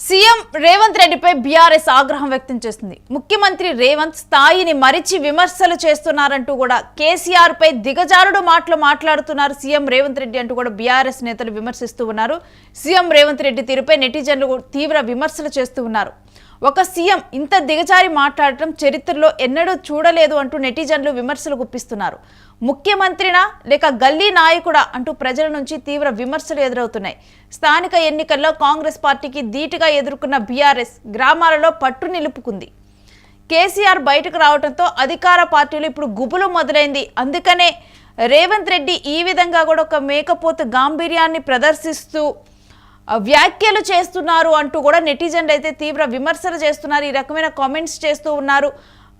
CM Revanth రెడ్డిపై BRS ఆగ్రహం వ్యక్తం చేస్తుంది. ముఖ్యమంత్రి రేవంత్ స్థాయిని మరిచి విమర్శలు చేస్తున్నారంటూ కూడా కేసీఆర్ పై దిగజారుడు మాటలు మాట్లాడుతున్నారు సీఎం రేవంత్ రెడ్డి అంటూ కూడా బీఆర్ఎస్ నేతలు విమర్శిస్తూ ఉన్నారు. సీఎం రేవంత్ రెడ్డి తీరుపై నెటిజన్లు తీవ్ర విమర్శలు చేస్తూ ఉన్నారు. ఒక సీఎం ఇంత దిగజారి మాట్లాడటం చరిత్రలో ఎన్నడూ చూడలేదు అంటూ నెటిజన్లు విమర్శలు గుప్పిస్తున్నారు. ముఖ్యమంత్రినా లేక గల్లీ నాయకుడా అంటూ ప్రజల నుంచి తీవ్ర విమర్శలు ఎదురవుతున్నాయి. స్థానిక ఎన్నికల్లో కాంగ్రెస్ పార్టీకి ధీటుగా ఎదుర్కొన్న బీఆర్ఎస్ గ్రామాలలో పట్టు నిలుపుకుంది. కేసీఆర్ బయటకు రావడంతో అధికార పార్టీలు ఇప్పుడు గుబులు మొదలైంది. అందుకనే రేవంత్ రెడ్డి ఈ విధంగా కూడా ఒక మేకపోతు గాంభీర్యాన్ని ప్రదర్శిస్తూ వ్యాఖ్యలు చేస్తున్నారు అంటూ కూడా నెటిజన్లు అయితే తీవ్ర విమర్శలు చేస్తున్నారు. ఈ రకమైన కామెంట్స్ చేస్తూ ఉన్నారు.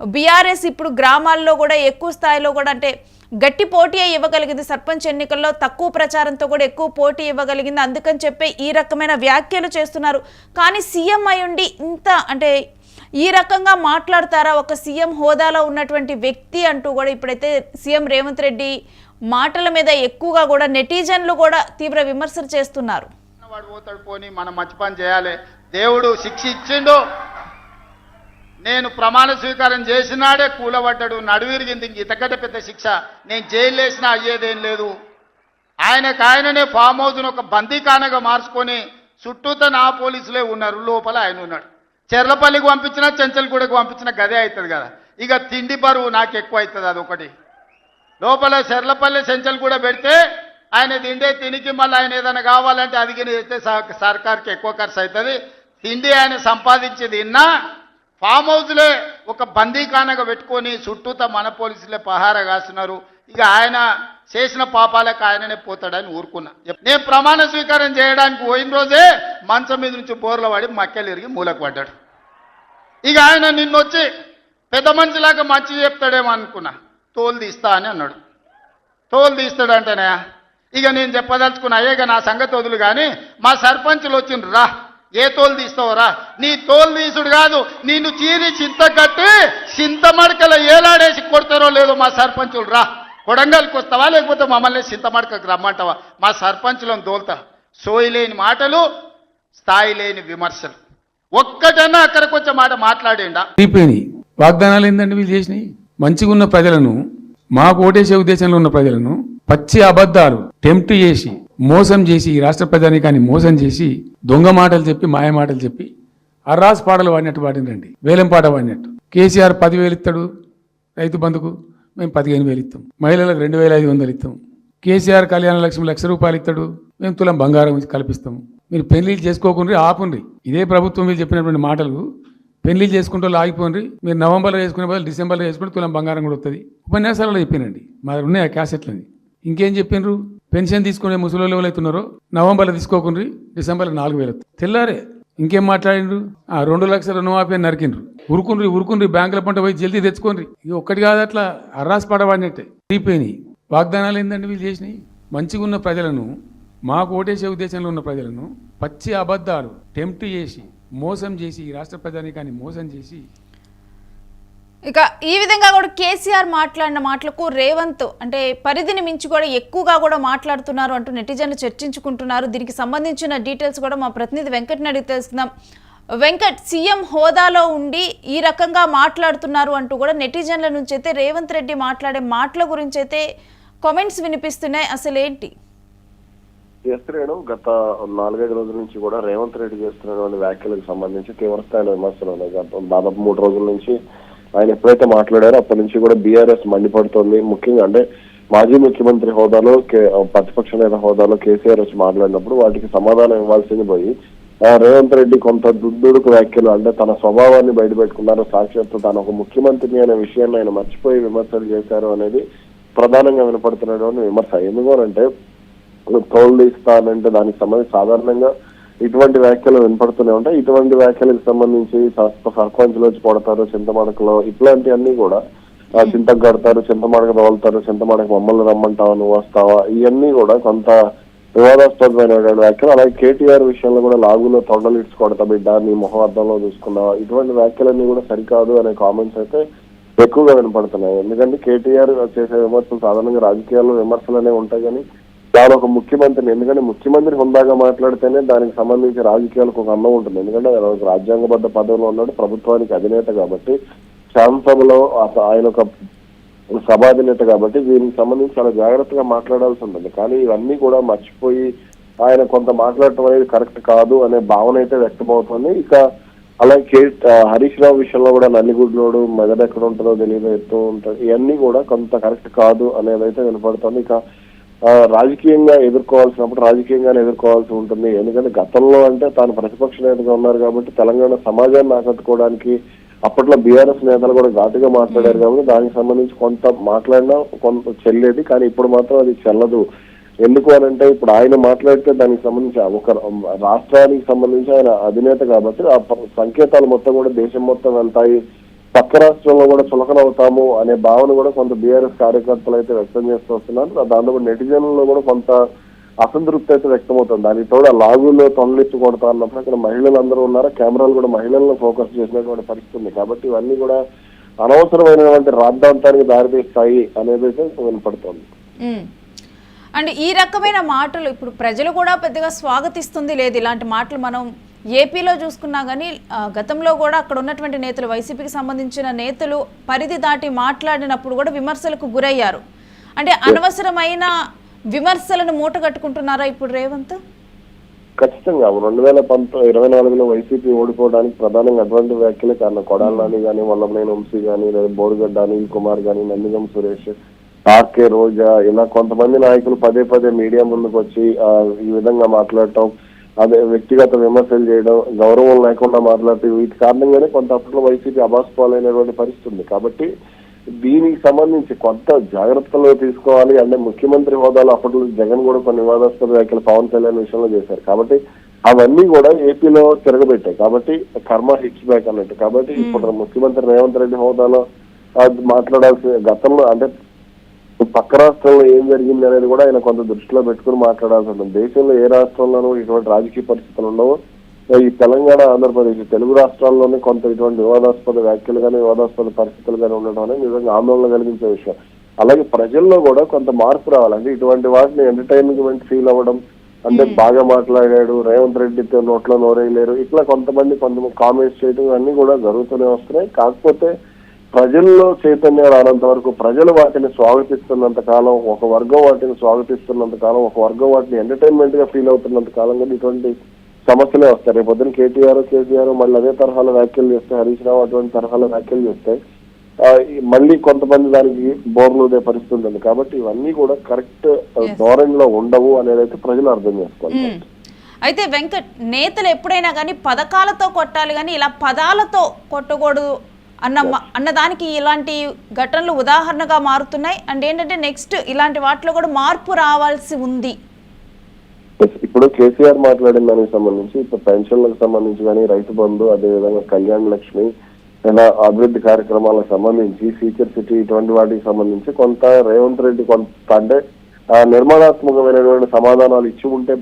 బీఆర్ఎస్ ఇప్పుడు గ్రామాల్లో కూడా ఎక్కువ స్థాయిలో కూడా అంటే గట్టి పోటీ ఇవ్వగలిగింది. సర్పంచ్ ఎన్నికల్లో తక్కువ ప్రచారంతో కూడా ఎక్కువ పోటీ ఇవ్వగలిగింది. అందుకని చెప్పి ఈ రకమైన వ్యాఖ్యలు చేస్తున్నారు. కానీ సీఎం అయ్యుండి ఇంత అంటే ఈ రకంగా మాట్లాడతారా ఒక సీఎం హోదాలో ఉన్నటువంటి వ్యక్తి అంటూ కూడా ఇప్పుడైతే సీఎం రేవంత్ రెడ్డి మాటల మీద ఎక్కువగా కూడా నెటిజన్లు కూడా తీవ్ర విమర్శలు చేస్తున్నారు. వాడు పోతాడు పోని మనం మంచి పని చేయాలి. దేవుడు శిక్ష ఇచ్చిండు. నేను ప్రమాణ స్వీకారం చేసినాడే కూలబడ్డాడు, నడువిరిగింది. ఇంతకంటే పెద్ద శిక్ష నేను జైలు వేసినా అయ్యేదేం లేదు. ఆయననే ఫామ్ హౌస్ను ఒక బందీఖానగా మార్చుకొని చుట్టూతో నా పోలీసులే ఉన్నారు, లోపల ఆయన ఉన్నాడు. చెర్లపల్లికి పంపించినా చెంచల్గూడకు పంపించినా గదే అవుతుంది కదా. ఇక తిండి బరువు నాకు ఎక్కువ అవుతుంది. అదొకటి లోపల చెర్లపల్లి చెంచల్గూడ పెడితే ఆయన తిండే తినికి మళ్ళీ ఆయన ఏదైనా కావాలంటే అది చేస్తే సర్కార్కి ఎక్కువ ఖర్చు అవుతుంది. తిండి ఆయన సంపాదించి తిన్నా ఫామ్ హౌస్లే ఒక బందీఖానగా పెట్టుకొని చుట్టూతో మన పోలీసులే పహారా కాస్తున్నారు. ఇక ఆయన చేసిన పాపాలకు ఆయననే పోతాడని ఊరుకున్నా. నేను ప్రమాణ స్వీకారం చేయడానికి పోయిన రోజే మంచం మీద నుంచి బోర్ల పడి మక్కెలు ఇరిగి మూలకు పడ్డాడు. ఇక ఆయన నిన్నొచ్చి పెద్ద మనిషిలాగా మంచి చెప్తాడేమో అనుకున్నా. తోలు తీస్తా అని అన్నాడు. తోలు తీస్తాడంటేనే ఇక నేను చెప్పదలుచుకున్నా, అయ్యేగా నా సంగతి వదులు కానీ మా సర్పంచులు వచ్చిండ్రు, రా ఏ తోలు తీస్తావురా, నీ తోలు తీసుడు కాదు నిన్ను చీరి చింత కట్టి చింతమడకల ఏలాడేసి కొడతారో లేదో మా సర్పంచులు, రా కొడంగల్కి వస్తావా లేకపోతే మమ్మల్ని చింతమడకకు రమ్మంటావా, మా సర్పంచులను తోలుతా. సోయి లేని మాటలు, స్థాయి లేని విమర్శలు. ఒక్కటన్నా అక్కడికి వచ్చే మాట మాట్లాడేండా? వాగ్దానాలు ఏంటంటే వీళ్ళు చేసినాయి. మంచిగా ఉన్న ప్రజలను, మాకు ఓటేసే ఉద్దేశంలో ఉన్న ప్రజలను పచ్చి అబద్ధాలు టెంప్ట్ చేసి మోసం చేసి ఈ రాష్ట్ర ప్రజానీకాన్ని మోసం చేసి దొంగ మాటలు చెప్పి మాయ మాటలు చెప్పి అర్రాస్ పాటలు వాడినట్టు వాడినండి. వేలం పాట వాడినట్టు. కేసీఆర్ 10,000 ఇస్తాడు రైతు బంధుకు, మేము 15,000 ఇస్తాం. మహిళలకు 2,500 ఇస్తాం. కేసీఆర్ కళ్యాణ లక్ష్మి ₹1,00,000 ఇస్తాడు, మేము తులం బంగారం కల్పిస్తాం. మీరు పెళ్లిళ్ళు చేసుకోకుండా ఆపుండ్రి. ఇదే ప్రభుత్వం మీరు చెప్పినటువంటి మాటలు పెళ్లి చేసుకుంటూ ఆగిపోండి. మీరు నవంబర్లో చేసుకునే బదులు డిసెంబర్లో చేసుకుంటే తులం బంగారం కూడా వస్తుంది. ఉపన్యాసాలలో చెప్పినండి, మా దగ్గర ఉన్నాయి ఆ క్యాసెట్లని. ఇంకేం చెప్పిండ్రు? పెన్షన్ తీసుకునే ముసలి ఎవరైతున్నారో నవంబర్లో తీసుకోకుండా డిసెంబర్లో 4,000 తెల్లారే. ఇంకేం మాట్లాడిండ్రు? 2 లక్షల రుణమాఫీ అని నరికిండ్రు. ఉరుకుండ్రి బ్యాంకుల పంట పోయి జల్దీ తెచ్చుకోండి. ఇది ఒక్కటి కాదు, అట్లా అర్రాస్ పడవాడినట్టే అయిపోయినాయి. వాగ్దానాలు ఏంటంటే వీళ్ళు చేసినాయి. మంచిగా ఉన్న ప్రజలను, మాకు ఓటేసే ఉద్దేశంలో ఉన్న ప్రజలను పచ్చి అబద్ధాలు టెంప్ట్ చేసి మోసం చేసి ఈ రాష్ట్ర ప్రజానీకాన్ని మోసం చేసి ఇక ఈ విధంగా కూడా కేసీఆర్ మాట్లాడిన మాటలకు రేవంత్ అంటే పరిధిని మించి కూడా ఎక్కువగా కూడా మాట్లాడుతున్నారు అంటూ నెటిజన్లు చర్చించుకుంటున్నారు. దీనికి సంబంధించిన డీటెయిల్స్ కూడా మా ప్రతినిధి వెంకట్ని అడిగి తెలుసుకుందాం. వెంకట్, సీఎం హోదాలో ఉండి ఈ రకంగా మాట్లాడుతున్నారు అంటూ కూడా నెటిజన్ల నుంచి అయితే రేవంత్ రెడ్డి మాట్లాడే మాటల గురించి అయితే కామెంట్స్ వినిపిస్తున్నాయి. అసలు ఏంటి? చేస్తున్నాడు గత 4-5 రోజుల నుంచి కూడా రేవంత్ రెడ్డి చేస్తున్నటువంటి వ్యాఖ్యలకు సంబంధించి తీవ్రస్థాయిలో విమర్శలు ఉన్నాయి. దాదాపు 3 రోజుల నుంచి ఆయన ఎప్పుడైతే మాట్లాడారో అప్పటి నుంచి కూడా బీఆర్ఎస్ మండిపడుతోంది. ముఖ్యంగా అంటే మాజీ ముఖ్యమంత్రి హోదాలో, ప్రతిపక్ష నేత హోదాలో కేసీఆర్ వచ్చి మాట్లాడినప్పుడు వాటికి సమాధానం ఇవ్వాల్సింది పోయి రేవంత్ రెడ్డి కొంత దుడ్డుకు వ్యాఖ్యలు, అంటే తన స్వభావాన్ని బయటపెట్టుకున్నారు. సాక్షాత్తు తాను ఒక ముఖ్యమంత్రిని అనే విషయాన్ని ఆయన మర్చిపోయి విమర్శలు చేశారు అనేది ప్రధానంగా వినపడుతున్నటువంటి విమర్శ. ఎందుకంటే తోలు ఇస్తానంటే దానికి సంబంధించి సాధారణంగా ఇటువంటి వ్యాఖ్యలు వినపడుతూనే ఉంటాయి. ఇటువంటి వ్యాఖ్యలకు సంబంధించి సర్పంచ్లు వచ్చి కొడతారు, చింతమడకలో ఇట్లాంటివన్నీ కూడా చింతకు కడతారు, చింతమడక తోలుతారు, చింతమడక మమ్మల్ని రమ్మంటావా, నువ్వు వస్తావా, ఇవన్నీ కూడా కొంత వివాదాస్పదమైన వ్యాఖ్యలు. అలాగే కేటీఆర్ విషయంలో కూడా లాగులో తొండలు ఇడ్చుకొడతా బిడ్డ, నీ మొహవర్ధంలో చూసుకున్నావా, ఇటువంటి వ్యాఖ్యలన్నీ కూడా సరికాదు అనే కామెంట్స్ అయితే ఎక్కువగా వినపడుతున్నాయి. ఎందుకంటే కేటీఆర్ చేసే విమర్శలు సాధారణంగా రాజకీయాల్లో విమర్శలు అనేవి ఉంటాయి, కానీ తాను ఒక ముఖ్యమంత్రిని, ఎందుకంటే ముఖ్యమంత్రి హుందాగా మాట్లాడితేనే దానికి సంబంధించి రాజకీయాలకు ఒక అందం ఉంటుంది. ఎందుకంటే ఆయన ఒక రాజ్యాంగబద్ధ పదవిలో ఉన్నాడు, ప్రభుత్వానికి అధినేత కాబట్టి, శాసనసభలో ఆయన ఒక సభాధినేత కాబట్టి దీనికి సంబంధించి చాలా జాగ్రత్తగా మాట్లాడాల్సి ఉంటుంది. కానీ ఇవన్నీ కూడా మర్చిపోయి ఆయన కొంత మాట్లాడటం అనేది కరెక్ట్ కాదు అనే భావన అయితే వ్యక్తమవుతుంది. ఇక అలాగే హరీష్ రావు విషయంలో కూడా నల్లిగుడ్లోడు మెదడు ఎక్కడ ఉంటుందో తెలియదు, ఎత్తు ఉంటుంది, ఇవన్నీ కూడా కొంత కరెక్ట్ కాదు అనేది అయితే వినపడుతుంది. ఇక రాజకీయంగా రాజకీయంగానే ఎదుర్కోవాల్సి ఉంటుంది. ఎందుకంటే గతంలో అంటే తాను ప్రతిపక్ష నేతగా ఉన్నారు కాబట్టి తెలంగాణ సమాజాన్ని ఆకట్టుకోవడానికి అప్పట్లో బీఆర్ఎస్ నేతలు కూడా ఘాటుగా మాట్లాడారు కాబట్టి దానికి సంబంధించి కొంత మాట్లాడినా కొంత చెల్లేది. కానీ ఇప్పుడు మాత్రం అది చెల్లదు. ఎందుకు అని అంటే ఇప్పుడు ఆయన మాట్లాడితే దానికి సంబంధించి ఒక రాష్ట్రానికి సంబంధించి ఆయన అధినేత కాబట్టి ఆ సంకేతాలు మొత్తం కూడా దేశం మొత్తం వెళ్తాయి, పక్క రాష్ట్రంలో కూడా చులకన అవుతాము అనే భావన కూడా కొంత బీఆర్ఎస్ కార్యకర్తలు అయితే వ్యక్తం చేస్తూ వస్తున్నారు. దాంతో నెటిజన్లలో కూడా కొంత అసంతృప్తి అయితే వ్యక్తమవుతుంది. దానికి తోడు ఆ లాగుల్లో తొలలిచ్చి కొడతా అన్నప్పుడు అక్కడ మహిళలు అందరూ ఉన్నారు, కెమెరాలు కూడా మహిళలను ఫోకస్ చేసినటువంటి పరిస్థితి ఉంది. కాబట్టి ఇవన్నీ కూడా అనవసరమైనటువంటి రాద్ధాంతానికి దారితీస్తాయి అనేది అయితే వినపడుతోంది. అండ్ ఈ రకమైన మాటలు ఇప్పుడు ప్రజలు కూడా పెద్దగా స్వాగతిస్తుంది లేదు. ఇలాంటి మాటలు మనం ఏపీలో చూసుకున్నా కానీ గతంలో కూడా అక్కడ ఉన్నటువంటి నేతలు, వైసీపీకి సంబంధించిన నేతలు పరిధి దాటి మాట్లాడినప్పుడు కూడా విమర్శలకు గురయ్యారు. అంటే అనవసరమైన విమర్శలను మూట కట్టుకుంటున్నారా ఇప్పుడు రేవంత్? ఖచ్చితంగా 2024లో వైసీపీ ఓడిపోవడానికి ప్రధానంగా అటువంటి వ్యాఖ్యలే కారణం. కొడాలి నాని కానీ, వల్లభనేని వంశీ కానీ, లేదా బోరుగడ్డ అనిల్ కుమార్ కానీ, నందిగం సురేష్, ఆర్కే రోజా, ఇలా కొంతమంది నాయకులు పదే పదే మీడియా ముందుకు వచ్చి ఈ విధంగా మాట్లాడటం, అదే వ్యక్తిగత విమర్శలు చేయడం, గౌరవం లేకుండా మాట్లాడుతూ వీటి కారణంగానే కొంత అప్పట్లో వైసీపీ అబాస్పాలైనటువంటి పరిస్థితి ఉంది. కాబట్టి దీనికి సంబంధించి కొంత జాగ్రత్తలు తీసుకోవాలి. అంటే ముఖ్యమంత్రి హోదాలో అప్పట్లో జగన్ కూడా కొన్ని వివాదాస్పద వ్యాఖ్యలు పవన్ కళ్యాణ్ విషయంలో చేశారు. కాబట్టి అవన్నీ కూడా ఏపీలో తిరగబెట్టాయి. కాబట్టి కర్మ హిట్స్ బ్యాక్ అన్నట్టు. కాబట్టి ఇప్పుడు ముఖ్యమంత్రి రేవంత్ రెడ్డి హోదాలో మాట్లాడాల్సిన గతంలో అంటే పక్క రాష్ట్రంలో ఏం జరిగింది అనేది కూడా ఆయన కొంత దృష్టిలో పెట్టుకుని మాట్లాడాల్సి ఉంటుంది. దేశంలో ఏ రాష్ట్రంలోనూ ఇటువంటి రాజకీయ పరిస్థితులు ఉండవు. ఈ తెలంగాణ, ఆంధ్రప్రదేశ్, తెలుగు రాష్ట్రాల్లోనే కొంత ఇటువంటి వివాదాస్పద వ్యాఖ్యలు కానీ, వివాదాస్పద పరిస్థితులు కానీ ఉండడం అనేది నిజంగా ఆందోళన కలిగించే విషయం. అలాగే ప్రజల్లో కూడా కొంత మార్పు రావాలంటే ఇటువంటి వాటిని ఎంటర్టైన్మెంట్ ఫీల్ అవ్వడం, అంటే బాగా మాట్లాడాడు, రేవంత్ రెడ్డితో నోట్లో నోరేయలేరు, ఇట్లా కొంతమంది కామెంట్స్ చేయడం అన్ని కూడా జరుగుతూనే వస్తున్నాయి. కాకపోతే ప్రజల్లో చైతన్యం రానంత వరకు, ప్రజలు వాటిని స్వాగతిస్తున్నంత కాలం, ఒక వర్గం వాటిని స్వాగతిస్తున్నంత కాలం, ఒక వర్గం వాటిని ఎంటర్టైన్మెంట్ గా ఫీల్ అవుతున్నంత కాలం కూడా ఇటువంటి సమస్యలే వస్తాయి. రేపు పొద్దున కేసీఆర్ మళ్ళీ అదే తరహాలో వ్యాఖ్యలు చేస్తే, హరీష్ రావు అటువంటి తరహాలో వ్యాఖ్యలు చేస్తే మళ్ళీ కొంతమంది దానికి బోర్లుదే పరిస్థితి ఉంటుంది. కాబట్టి ఇవన్నీ కూడా కరెక్ట్ ధోరణిలో ఉండవు అనేది అయితే ప్రజలు అర్థం చేసుకోవాలి. అయితే వెంకట్, నేతలు ఎప్పుడైనా కానీ పథకాలతో కొట్టాలి కానీ ఇలా పదాలతో కొట్టకూడదు అన్నదానికి ఇలాంటి ఘటనలు ఉదాహరణగా మారుతున్నాయి. అండ్ ఏంటంటే నెక్స్ట్ ఇలాంటి వాటిలో కూడా మార్పు రావాల్సి ఉంది. ఇప్పుడు కేసీఆర్ మాట్లాడిన దానికి సంబంధించి ఇప్పుడు పెన్షన్లకు సంబంధించి కానీ, రైతు బంధు, అదేవిధంగా కళ్యాణ లక్ష్మి, ఇలా అభివృద్ధి కార్యక్రమాలకు సంబంధించి, ఫ్యూచర్ సిటీ, ఇటువంటి వాటికి సంబంధించి కొంత రేవంత్ రెడ్డి కొంత అంటే నిర్మాణాత్మకమైనటువంటి సమాధానాలు ఇచ్చి ఉంటే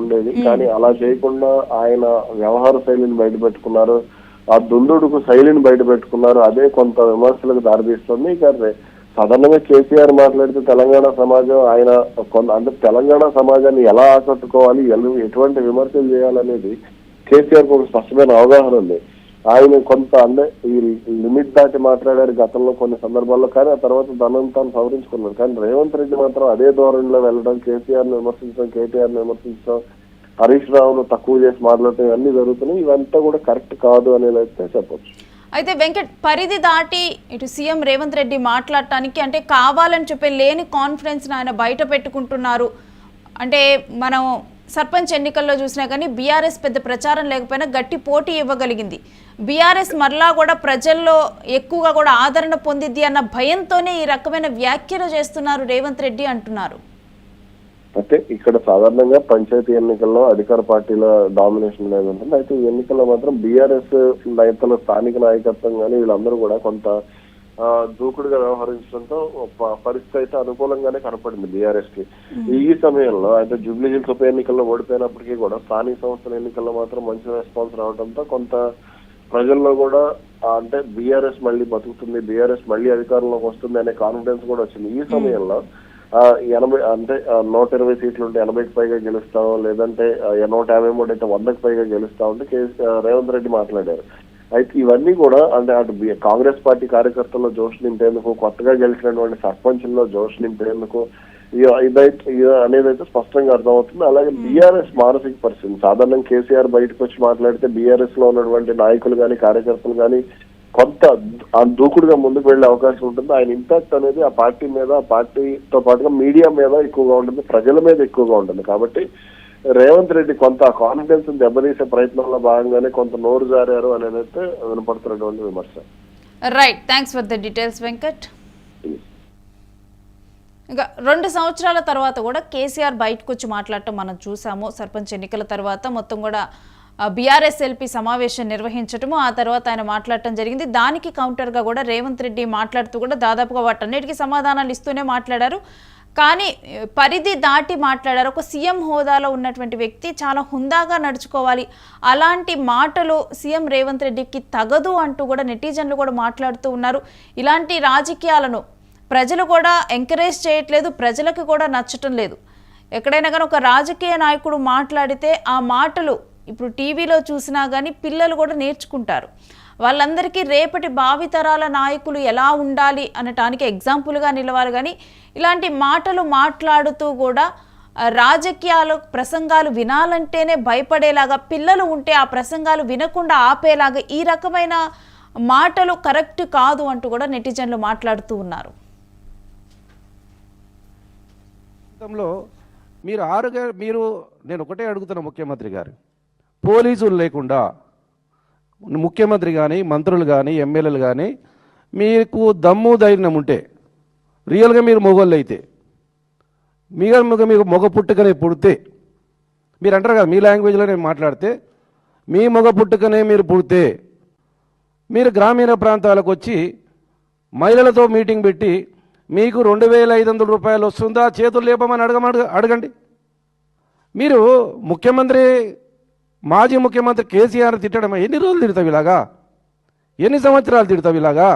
ఉండేది. కానీ అలా చేయకుండా ఆయన వ్యవహార శైలిని బయటపెట్టుకున్నారు, ఆ దుందుడుకు శైలిని బయట పెట్టుకున్నారు. అదే కొంత విమర్శలకు దారితీస్తుంది. ఇక సాధారణంగా కేసీఆర్ మాట్లాడితే తెలంగాణ సమాజం ఆయన అంటే తెలంగాణ సమాజాన్ని ఎలా ఆకట్టుకోవాలి, ఎటువంటి విమర్శలు చేయాలనేది కేసీఆర్ ఒక స్పష్టమైన అవగాహన ఉంది. ఆయన కొంత అంటే ఈ లిమిట్ దాటి మాట్లాడారు గతంలో కొన్ని సందర్భాల్లో, కానీ ఆ తర్వాత తనను తాను సవరించుకున్నారు. కానీ రేవంత్ రెడ్డి మాత్రం అదే ధోరణిలో వెళ్ళడం, కేసీఆర్ ని విమర్శించడం, కేటీఆర్ ని విమర్శించడం, హరీష్ రావును తక్కువ చేసి మాట్లాడటం ఇవన్నీ జరుగుతున్నాయి. ఇవంతా కూడా కరెక్ట్ కాదు అనేది అయితే చెప్పొచ్చు. అయితే వెంకట్, పరిధి దాటి ఇటు సీఎం రేవంత్ రెడ్డి మాట్లాడటానికి అంటే కావాలని చెప్పి లేని కాన్ఫిడెన్స్ ఆయన బయట పెట్టుకుంటున్నారు. అంటే మనం సర్పంచ్ ఎన్నికల్లో చూసినా కానీ బీఆర్ఎస్ పెద్ద ప్రచారం లేకపోయినా గట్టి పోటీ ఇవ్వగలిగింది. బీఆర్ఎస్ మరలా కూడా ప్రజల్లో ఎక్కువగా కూడా ఆదరణ పొందిద్ది అన్న భయంతోనే ఈ రకమైన వ్యాఖ్యలు చేస్తున్నారు రేవంత్ రెడ్డి అంటున్నారు. అంటే ఇక్కడ సాధారణంగా పంచాయతీ ఎన్నికల్లో అధికార పార్టీల డామినేషన్ అనేది ఉంటుంది. అయితే ఈ ఎన్నికల్లో మాత్రం బీఆర్ఎస్ నేతల స్థానిక నాయకత్వం కానీ వీళ్ళందరూ కూడా కొంత దూకుడుగా వ్యవహరించడంతో పరిస్థితి అయితే అనుకూలంగానే కనపడింది బీఆర్ఎస్ కి. ఈ సమయంలో అయితే జూబ్లీ హిల్స్ ఉప ఎన్నికల్లో ఓడిపోయినప్పటికీ కూడా స్థానిక సంస్థల ఎన్నికల్లో మాత్రం మంచి రెస్పాన్స్ రావడంతో కొంత ప్రజల్లో కూడా అంటే బీఆర్ఎస్ మళ్ళీ బతుకుతుంది, బీఆర్ఎస్ మళ్ళీ అధికారంలోకి వస్తుంది అనే కాన్ఫిడెన్స్ కూడా వచ్చింది. ఈ సమయంలో 80 అంటే 120 సీట్లు ఉంటే 80కి పైగా గెలుస్తాం, లేదంటే 153 అయితే 100కి పైగా గెలుస్తా ఉంటే రేవంత్ రెడ్డి మాట్లాడారు. అయితే ఇవన్నీ కూడా అంటే అటు కాంగ్రెస్ పార్టీ కార్యకర్తల్లో జోష్ నింపేందుకు, కొత్తగా గెలిచినటువంటి సర్పంచుల్లో జోష్ నింపేందుకు అనేది అయితే స్పష్టంగా అర్థమవుతుంది. అలాగే బీఆర్ఎస్ మానసిక పరిస్థితి, సాధారణంగా కేసీఆర్ బయటకు వచ్చి మాట్లాడితే బీఆర్ఎస్ లో ఉన్నటువంటి నాయకులు కానీ కార్యకర్తలు కానీ కొంత దూకుడుగా ముందుకు వెళ్లే అవకాశం ఉంటుంది. ఆయన ఇంపాక్ట్ అనేది ఆ పార్టీ మీద, ఆ పార్టీతో పాటుగా మీడియా మీద ఎక్కువగా ఉంటుంది, ప్రజల మీద ఎక్కువగా ఉంటుంది. కాబట్టి రేవంత్ రెడ్డి కొంత కాన్ఫిడెన్స్ దెబ్బతీసే ప్రయత్నంలో భాగంగానే కొంత నోరు జారారు అనేది అయితే వినపడుతున్నటువంటి విమర్శ. Right, thanks for the details Venkat. ఇంకా 2 సంవత్సరాల తర్వాత కూడా కేసీఆర్ బయటకు వచ్చి మాట్లాడటం మనం చూసాము. సర్పంచ్ ఎన్నికల తర్వాత మొత్తం కూడా బీఆర్ఎస్ ఎల్పీ సమావేశం నిర్వహించటము, ఆ తర్వాత ఆయన మాట్లాడటం జరిగింది. దానికి కౌంటర్గా కూడా రేవంత్ రెడ్డి మాట్లాడుతూ కూడా దాదాపుగా వాటన్నిటికీ సమాధానాలు ఇస్తూనే మాట్లాడారు. కానీ పరిధి దాటి మాట్లాడారు. ఒక సీఎం హోదాలో ఉన్నటువంటి వ్యక్తి చాలా హుందాగా నడుచుకోవాలి, అలాంటి మాటలు సీఎం రేవంత్ రెడ్డికి తగదు అంటూ కూడా నెటిజన్లు కూడా మాట్లాడుతూ ఉన్నారు. ఇలాంటి రాజకీయాలను ప్రజలు కూడా ఎంకరేజ్ చేయట్లేదు, ప్రజలకు కూడా నచ్చటం లేదు. ఎక్కడైనా కానీ ఒక రాజకీయ నాయకుడు మాట్లాడితే ఆ మాటలు ఇప్పుడు టీవీలో చూసినా కానీ పిల్లలు కూడా నేర్చుకుంటారు. వాళ్ళందరికీ రేపటి భావితరాల నాయకులు ఎలా ఉండాలి అనటానికి ఎగ్జాంపుల్గా నిలవాలి. కానీ ఇలాంటి మాటలు మాట్లాడుతూ కూడా రాజకీయాలు ప్రసంగాలు వినాలంటేనే భయపడేలాగా, పిల్లలు ఉంటే ఆ ప్రసంగాలు వినకుండా ఆపేలాగా ఈ రకమైన మాటలు కరెక్ట్ కాదు అంటూ కూడా నెటిజన్లు మాట్లాడుతూ ఉన్నారు. మీరు నేను ఒకటే అడుగుతున్నా, ముఖ్యమంత్రి గారు, పోలీసులు లేకుండా ముఖ్యమంత్రి కానీ, మంత్రులు కానీ, ఎమ్మెల్యేలు కానీ మీకు దమ్ము ధైర్యం ఉంటే, రియల్గా మీరు మొగోళ్ళు అయితే, మీకు మొగ పుట్టుకనే పుడితే, మీరు అంటారు కదా మీ లాంగ్వేజ్లో నేను మాట్లాడితే, మీ మొగ పుట్టుకనే మీరు పుడితే మీరు గ్రామీణ ప్రాంతాలకు వచ్చి మహిళలతో మీటింగ్ పెట్టి మీకు 2500 రూపాయలు వస్తుందా చేతులు లేపమని అడగండి. మీరు ముఖ్యమంత్రి, మాజీ ముఖ్యమంత్రి కేసీఆర్ తిట్టడం ఎన్ని రోజులు తిడతావు ఇలాగా? ఎన్ని సంవత్సరాలు తిడతావు ఇలాగా?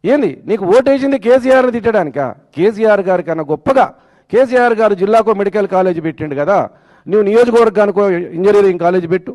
ఏంది నీకు ఓటేసింది కేసీఆర్ని తిట్టడానికా? కేసీఆర్ గారి కన్నా గొప్పగా కేసీఆర్ గారు జిల్లాకో మెడికల్ కాలేజ్ పెట్టిండు కదా, నువ్వు నియోజకవర్గానికో ఇంజనీరింగ్ కాలేజ్ పెట్టు.